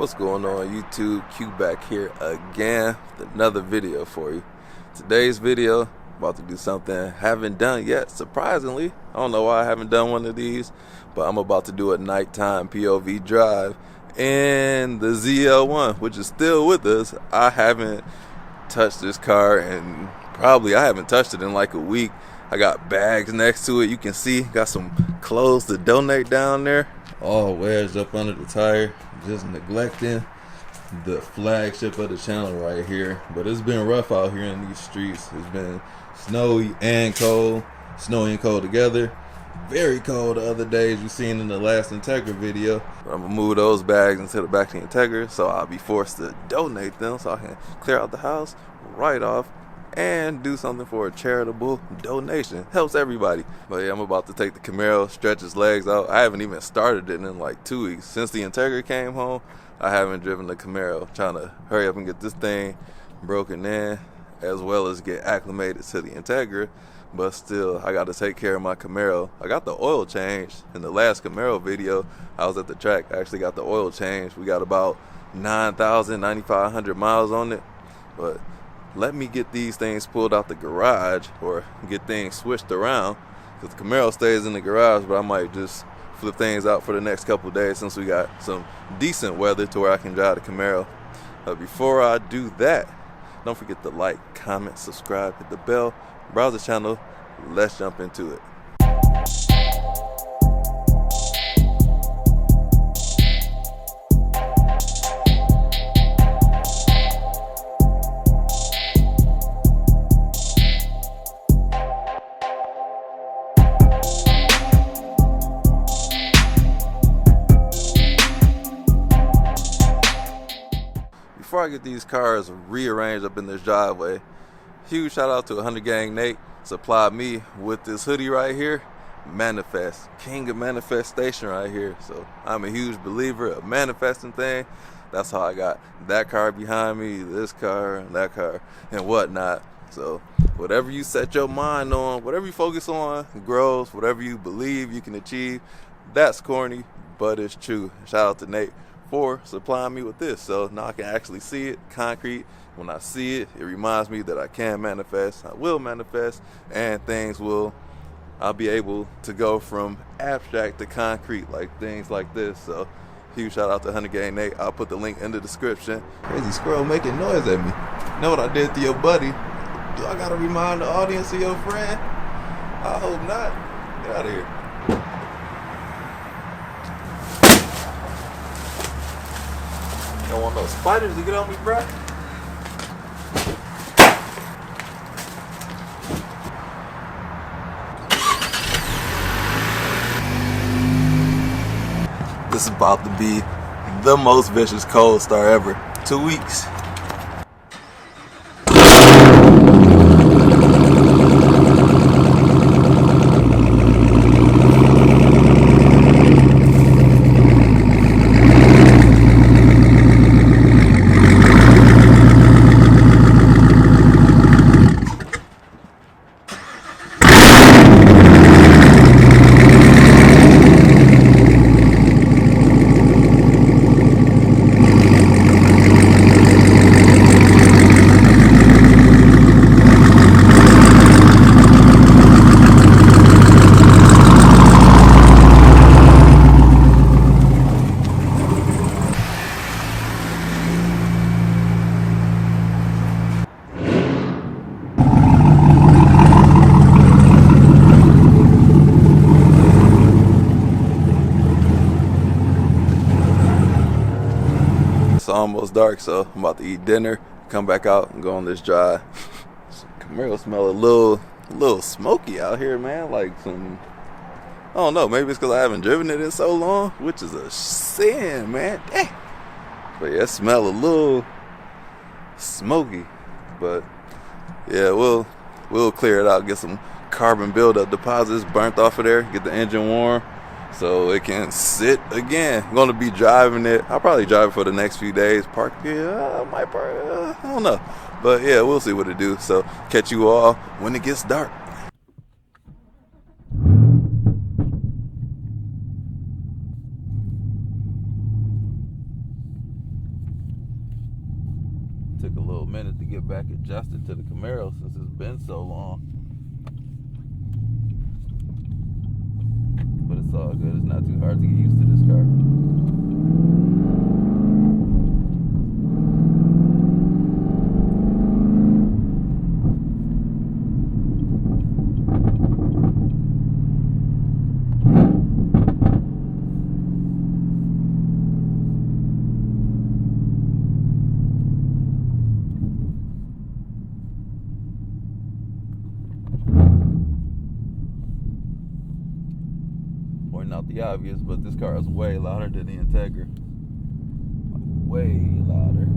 What's going on YouTube? Q back here again with another video for you. Today's video, about to do something I haven't done yet, surprisingly. I don't know why I haven't done one of these, but I'm about to do a nighttime POV drive in the ZL1, which is still with us. I haven't touched this car and I haven't touched it in like a week. I got bags next to it. You can see, got some clothes to donate down there. All wedged up under the tire, just neglecting the flagship of the channel right here. But it's been rough out here in these streets. It's been snowy and cold together. Very cold the other days you seen in the last Integra video. I'm gonna move those bags into the back of the Integra, so I'll be forced to donate them so I can clear out the house, write off, and do something for a charitable donation. Helps everybody. But yeah, I'm about to take the Camaro, stretch his legs out. I haven't even started it in like 2 weeks. Since the Integra came home, I haven't driven the Camaro. Trying to hurry up and get this thing broken in, as well as get acclimated to the Integra. But still, I got to take care of my Camaro. I got the oil changed. In the last Camaro video, I was at the track. I actually got the oil changed. We got about 9,500 miles on it. But let me get these things pulled out the garage or get things switched around, because the Camaro stays in the garage, but I might just flip things out for the next couple days since we got some decent weather to where I can drive the Camaro. But before I do that, don't forget to like, comment, subscribe, hit the bell, browse the channel. Let's jump into it. Before I get these cars rearranged up in this driveway, huge shout out to 100 Gang Nate. Supplied me with this hoodie right here. Manifest, king of manifestation right here. So I'm a huge believer of manifesting things. That's how I got that car behind me, this car, and that car, and whatnot. So whatever you set your mind on, whatever you focus on grows. Whatever you believe you can achieve. That's corny, but it's true. Shout out to Nate for supplying me with this, so now I can actually see it concrete. When I see it, it reminds me that I can manifest, I will manifest, and I'll be able to go from abstract to concrete, like things like this. So huge shout out to 100 Gang Nate. I'll put the link in the description. Crazy squirrel making noise at me. You know what I did to your buddy? Do I gotta remind the audience of your friend? I hope not. Get out of here. You don't want no spiders to get on me, bruh? This is about to be the most vicious cold start ever. 2 weeks. It's almost dark, so I'm about to eat dinner, come back out and go on this drive. Camaro smell a little smoky out here, man. Like some, I don't know, maybe it's because I haven't driven it in so long, which is a sin, man. Dang. But yeah, it smell a little smoky. But yeah, we'll clear it out, get some carbon buildup deposits burnt off of there, get the engine warm, so it can sit again. I'm gonna be driving it. I'll probably drive it for the next few days. Park it, I don't know. But yeah, we'll see what it do. So catch you all when it gets dark. back adjusted to the Camaro since it's been so long. But it's all good. It's not too hard to get used to this car. Pointing out the obvious, but this car is way louder than the Integra. Way louder.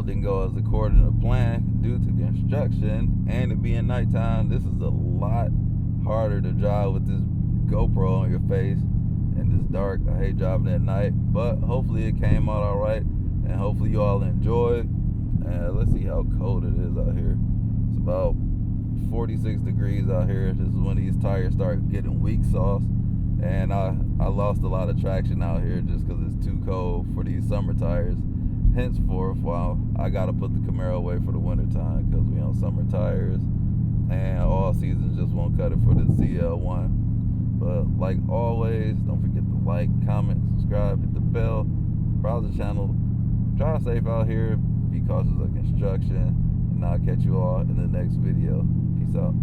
route didn't go as according to plan due to construction and it being nighttime. This is a lot harder to drive with this GoPro on your face in this dark. I hate driving at night, but hopefully it came out all right, and hopefully you all enjoyed. And let's see how cold it is out here. It's about 46 degrees out here. This is when these tires start getting weak sauce, and I lost a lot of traction out here just because it's too cold for these summer tires. Henceforth, I gotta put the Camaro away for the winter time because we on summer tires, and all seasons just won't cut it for the ZL1. But like always, don't forget to like, comment, subscribe, hit the bell, browse the channel. Drive safe out here, be cautious of construction, and I'll catch you all in the next video. Peace out.